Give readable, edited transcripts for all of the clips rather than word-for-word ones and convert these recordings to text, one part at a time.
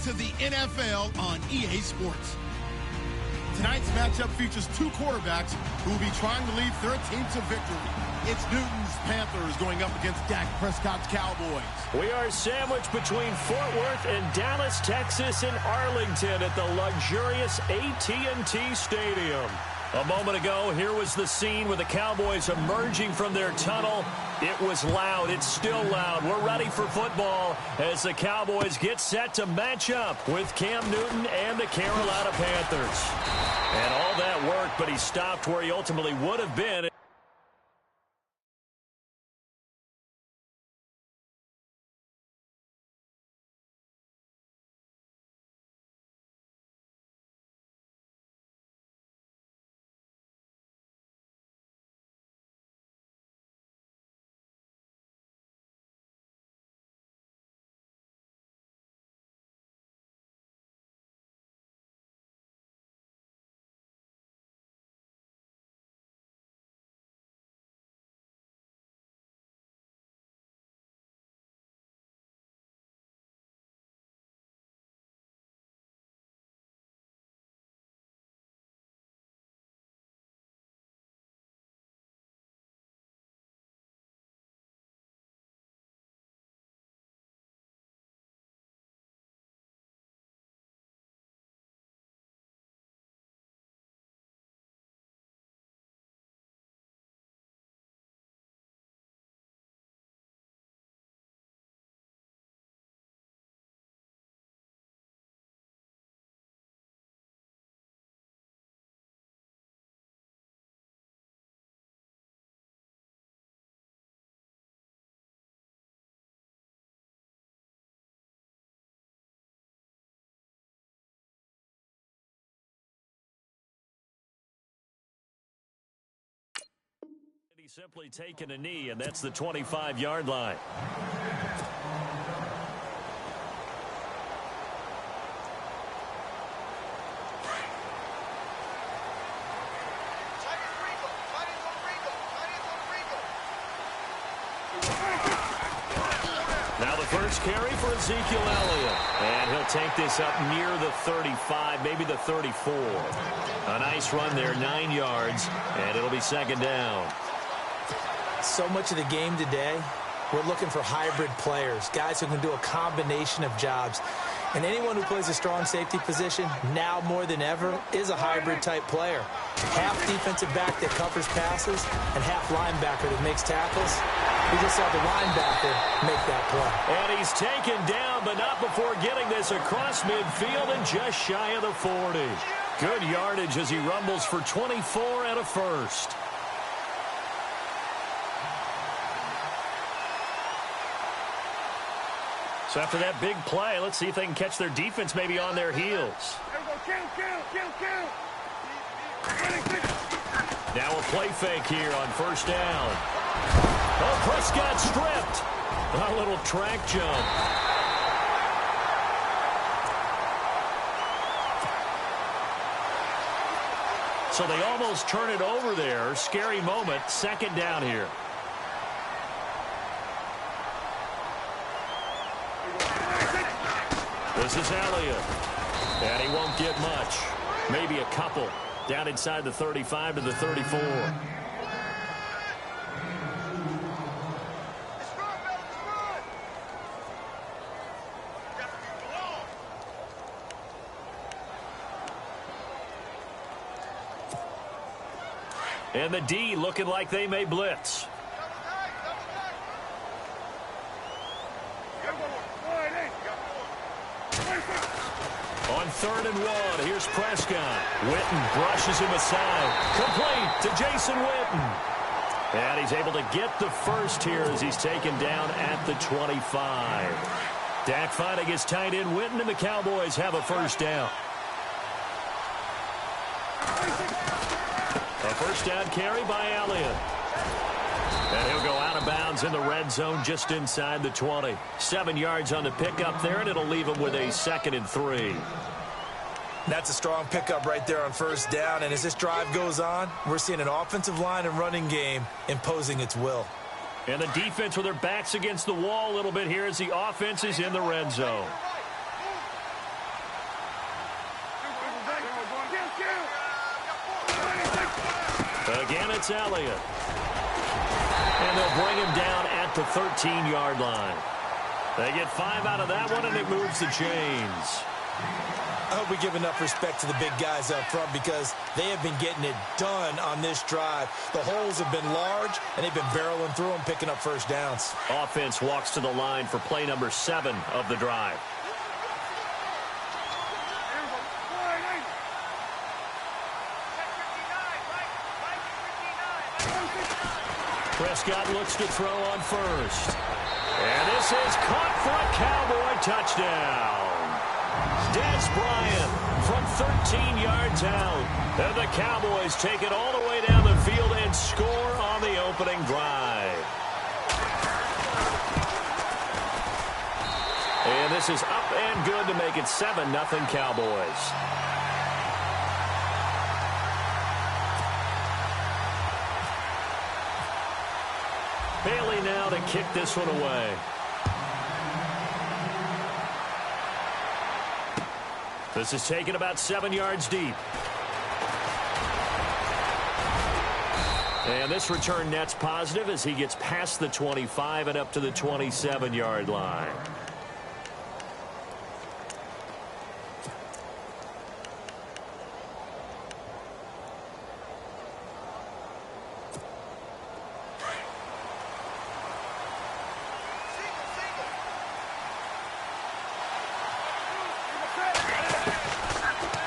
to the NFL on EA Sports. Tonight's matchup features two quarterbacks who will be trying to lead their team to victory. It's Newton's Panthers going up against Dak Prescott's Cowboys. We are sandwiched between Fort Worth and Dallas, Texas, and Arlington at the luxurious AT&T Stadium. A moment ago, here was the scene with the Cowboys emerging from their tunnel. It was loud. It's still loud. We're ready for football as the Cowboys get set to match up with Cam Newton and the Carolina Panthers. And all that worked, but he stopped where he ultimately would have been. He's simply taken a knee, and that's the 25-yard line. Now the first carry for Ezekiel Elliott. And he'll take this up near the 35, maybe the 34. A nice run there, 9 yards, and it'll be second down. So much of the game today, we're looking for hybrid players, guys who can do a combination of jobs. And anyone who plays a strong safety position, now more than ever, is a hybrid-type player. Half defensive back that covers passes and half linebacker that makes tackles. We just saw the linebacker make that play. And he's taken down, but not before getting this across midfield and just shy of the 40. Good yardage as he rumbles for 24 and a first. So after that big play, let's see if they can catch their defense maybe on their heels. Now a play fake here on first down. Oh, Prescott stripped. A little track jump. So they almost turn it over there. Scary moment. Second down here. This is Elliott. And he won't get much. Maybe a couple. Down inside the 35 to the 34. And the D looking like they may blitz. On 3rd and 1, here's Prescott. Witten brushes him aside. Complete to Jason Witten. And he's able to get the first here as he's taken down at the 25. Dak finding his tight end Witten, and the Cowboys have a first down. A first down carry by Elliott. And he'll go out of bounds in the red zone just inside the 20. 7 yards on the pickup there, and it'll leave him with a 2nd and 3. That's a strong pickup right there on first down. And as this drive goes on, we're seeing an offensive line and running game imposing its will. And the defense with their backs against the wall a little bit here as the offense is in the red zone. Again, it's Elliott. And they'll bring him down at the 13-yard line. They get 5 out of that one, and it moves the chains. I hope we give enough respect to the big guys up front because they have been getting it done on this drive. The holes have been large, and they've been barreling through them, picking up first downs. Offense walks to the line for play number 7 of the drive. Prescott looks to throw on first. And this is caught for a Cowboy touchdown. Des Bryant from 13 yards out. And the Cowboys take it all the way down the field and score on the opening drive. And this is up and good to make it 7-0 Cowboys. Bailey now to kick this one away. This is taken about 7 yards deep. And this return net's positive as he gets past the 25 and up to the 27-yard line.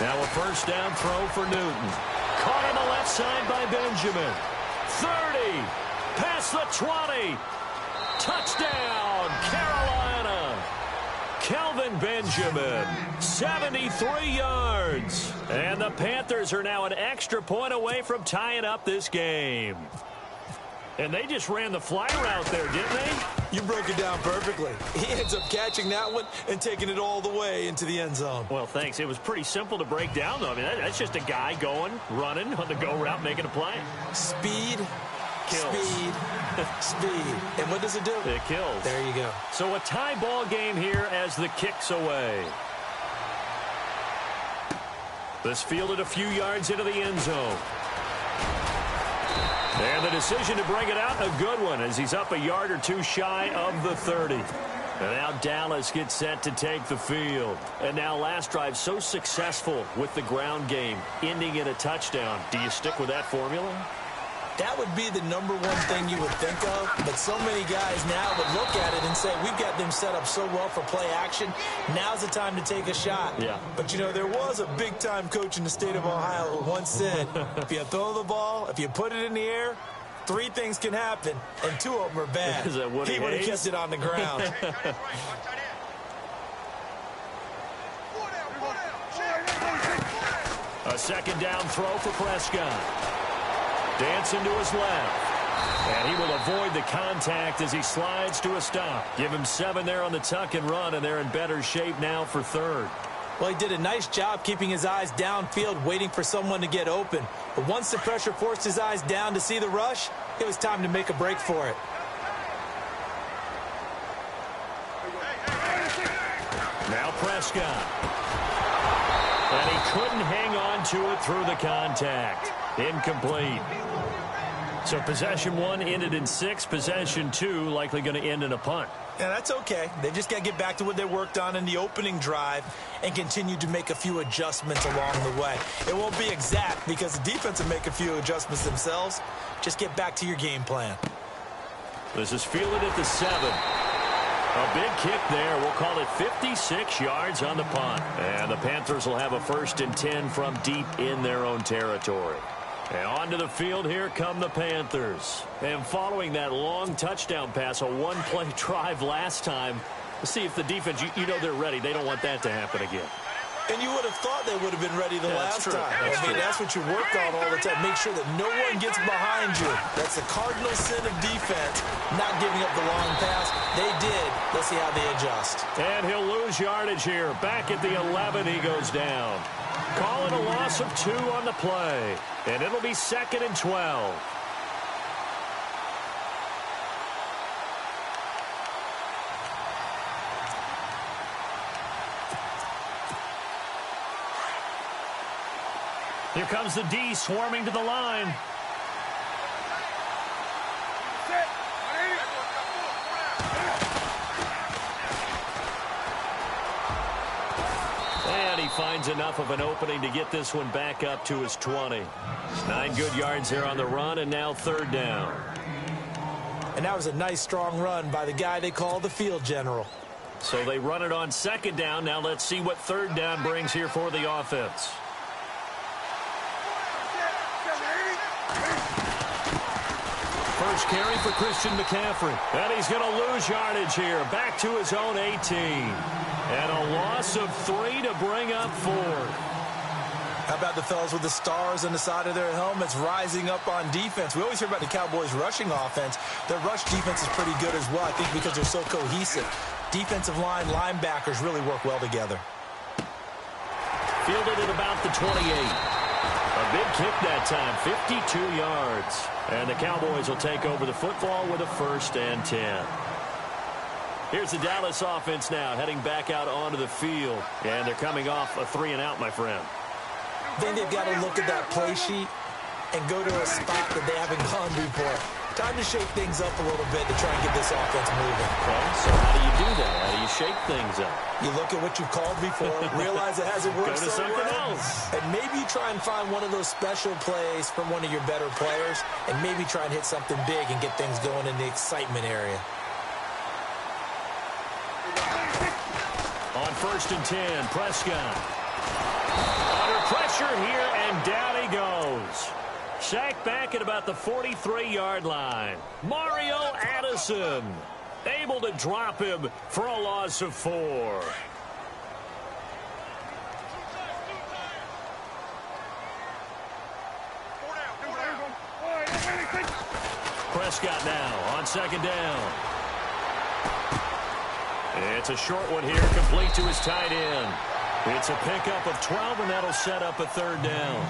Now a first down throw for Newton. Caught on the left side by Benjamin. 30. Past the 20. Touchdown, Carolina. Kelvin Benjamin, 73 yards. And the Panthers are now an extra point away from tying up this game. And they just ran the fly route there, didn't they? You broke it down perfectly. He ends up catching that one and taking it all the way into the end zone. Well, thanks. It was pretty simple to break down, though. I mean, that's just a guy going, running on the go route, making a play. Speed, kills. Speed, speed. And what does it do? It kills. There you go. So a tie ball game here as the kick's away. This fielded a few yards into the end zone. And the decision to bring it out, a good one, as he's up a yard or two shy of the 30. And now Dallas gets set to take the field. And now last drive so successful with the ground game, ending in a touchdown. Do you stick with that formula? That would be the number one thing you would think of, but so many guys now would look at it and say, we've got them set up so well for play action, now's the time to take a shot. Yeah. But, you know, there was a big-time coach in the state of Ohio who once said, if you throw the ball, if you put it in the air, 3 things can happen, and 2 of them are bad. Is that Woody He would have Hayes? kept it on the ground. A second down throw for Prescott. Dancing to his left. And he will avoid the contact as he slides to a stop. Give him 7 there on the tuck and run, and they're in better shape now for third. Well, he did a nice job keeping his eyes downfield, waiting for someone to get open. But once the pressure forced his eyes down to see the rush, it was time to make a break for it. Now Prescott. And he couldn't hang on to it through the contact. Incomplete. So possession 1 ended in 6. Possession 2 likely going to end in a punt. Yeah, that's okay. They just got to get back to what they worked on in the opening drive and continue to make a few adjustments along the way. It won't be exact because the defense will make a few adjustments themselves. Just get back to your game plan. This is fielded at the 7. A big kick there. We'll call it 56 yards on the punt. And the Panthers will have a 1st and 10 from deep in their own territory. And onto the field, here come the Panthers. And following that long touchdown pass, a 1-play drive last time, let's see if the defense, you know they're ready. They don't want that to happen again. And you would have thought they would have been ready the last time. That's what you work on all the time. Make sure that no one gets behind you. That's the cardinal sin of defense, not giving up the long pass. They did. Let's see how they adjust. And he'll lose yardage here. Back at the 11, he goes down. Call it a loss of 2 on the play. And it'll be 2nd and 12. Here comes the D swarming to the line. finds enough of an opening to get this one back up to his 20. 9 good yards there on the run, and now 3rd down. And that was a nice, strong run by the guy they call the field general. So they run it on 2nd down. Now let's see what 3rd down brings here for the offense. First carry for Christian McCaffrey. And he's going to lose yardage here. Back to his own 18. And a loss of 3 to bring up 4. How about the fellas with the stars on the side of their helmets rising up on defense? We always hear about the Cowboys' rushing offense. Their rush defense is pretty good as well, I think, because they're so cohesive. Defensive line, linebackers really work well together. Fielded at about the 28. A big kick that time, 52 yards. And the Cowboys will take over the football with a 1st and 10. Here's the Dallas offense now, heading back out onto the field. And they're coming off a 3-and-out, my friend. I think they've got to look at that play sheet and go to a spot that they haven't gone before. Time to shake things up a little bit to try and get this offense moving. Okay, so how do you do that? How do you shake things up? You look at what you've called before, realize it hasn't worked so well, else. and maybe try and find one of those special plays from one of your better players, and maybe try and hit something big and get things going in the excitement area. On 1st and 10, Prescott. Under pressure here, and down he goes. Sacked back at about the 43-yard line. Mario Addison able to drop him for a loss of 4. Prescott now on 2nd down. It's a short one here, complete to his tight end. It's a pickup of 12, and that'll set up a 3rd down.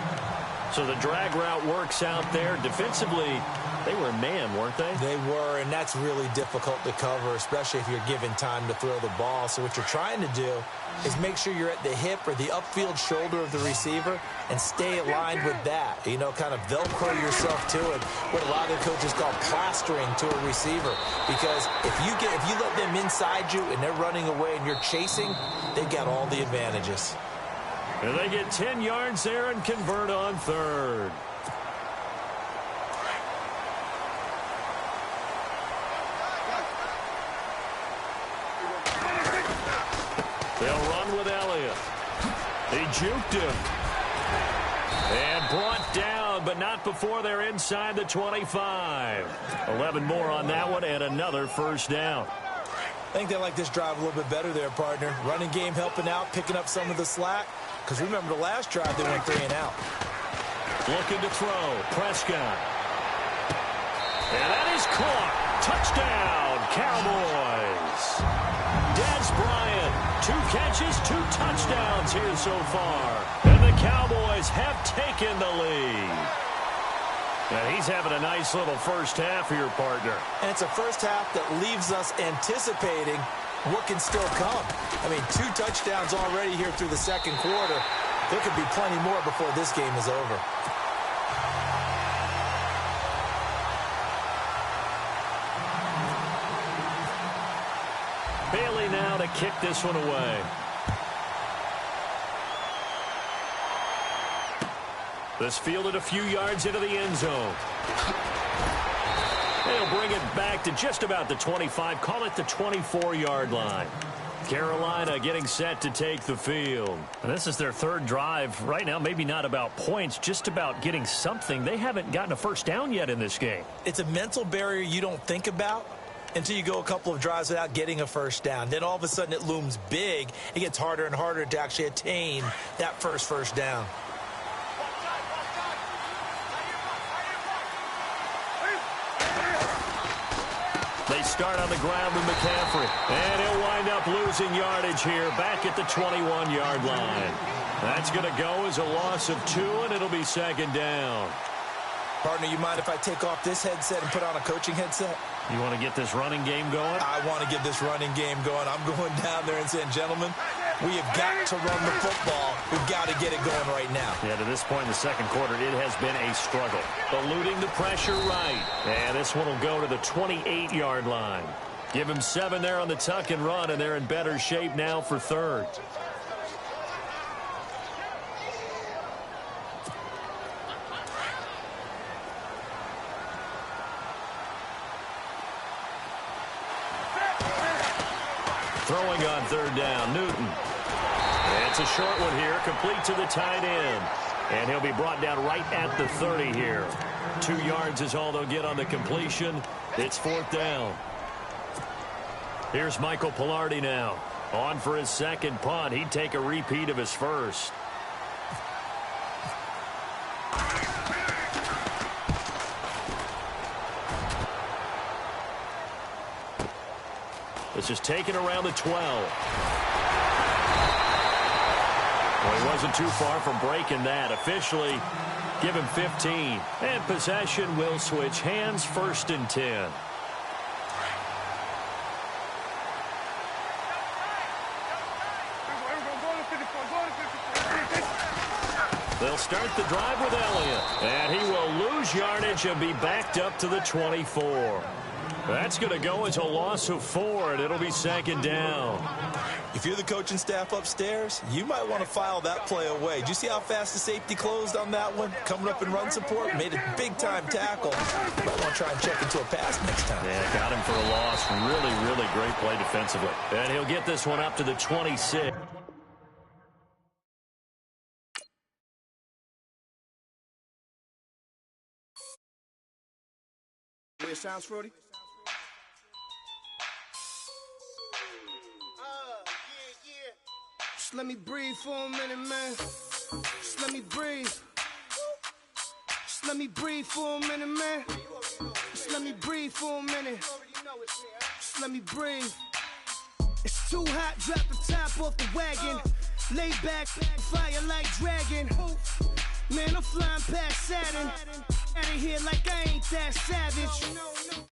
So the drag route works out there. Defensively, they were man, weren't they? They were, and that's really difficult to cover, especially if you're given time to throw the ball. So what you're trying to do is make sure you're at the hip or the upfield shoulder of the receiver and stay aligned with that. You know, kind of Velcro yourself to it, what a lot of the coaches call plastering to a receiver. Because if you let them inside you and they're running away and you're chasing, they've got all the advantages. And they get 10 yards there and convert on 3rd. They'll run with Elliott. He juked him. And brought down, but not before they're inside the 25. 11 more on that one, and another 1st down. I think they like this drive a little bit better there, partner. Running game helping out, picking up some of the slack. Because remember the last drive, they went 3-and-out. Looking to throw. Prescott. And that is caught. Touchdown, Cowboys. Dez Bryant, 2 catches, 2 touchdowns here so far. And the Cowboys have taken the lead. And he's having a nice little first half here, partner. And it's a first half that leaves us anticipating what can still come. I mean, 2 touchdowns already here through the 2nd quarter. There could be plenty more before this game is over. Bailey now to kick this one away. This fielded a few yards into the end zone. They'll bring it back to just about the 25. Call it the 24-yard line. Carolina getting set to take the field. And this is their 3rd drive. Right now, maybe not about points, just about getting something. They haven't gotten a 1st down yet in this game. It's a mental barrier you don't think about until you go a couple of drives without getting a 1st down. Then all of a sudden it looms big. It gets harder and harder to actually attain that first down. They start on the ground with McCaffrey. And he'll wind up losing yardage here back at the 21-yard line. That's going to go as a loss of 2, and it'll be 2nd down. Partner, you mind if I take off this headset and put on a coaching headset? You want to get this running game going? I want to get this running game going. I'm going down there and saying, gentlemen, we have got to run the football. We've got to get it going right now. Yeah, to this point in the 2nd quarter, it has been a struggle. Eluding the pressure right. And this one will go to the 28-yard line. Give him 7 there on the tuck and run, and they're in better shape now for 3rd. throwing on third down. Newton. It's a short one here, complete to the tight end. And he'll be brought down right at the 30 here. 2 yards is all they'll get on the completion. It's 4th down. Here's Michael Pilardi now. On for his second punt. He'd take a repeat of his first. This is taken around the 12. Well, he wasn't too far from breaking that. Officially, give him 15. And possession will switch hands, 1st and 10. They'll start the drive with Elliott. And he will lose yardage and be backed up to the 24. That's going to go as a loss of 4, and it'll be 2nd down. If you're the coaching staff upstairs, you might want to file that play away. Did you see how fast the safety closed on that one? Coming up in run support, made a big-time tackle. You might want to try and check into a pass next time. Yeah, got him for a loss. Really, really great play defensively. And he'll get this one up to the 26. It sounds fruity. Just let me breathe for a minute, man. Just let me breathe. Just let me breathe for a minute, man. Just let me breathe for a minute. Just let me breathe. It's too hot, drop the top off the wagon. Lay back, fire like dragon. Man, I'm flying past Saturn. Out of here like I ain't that savage.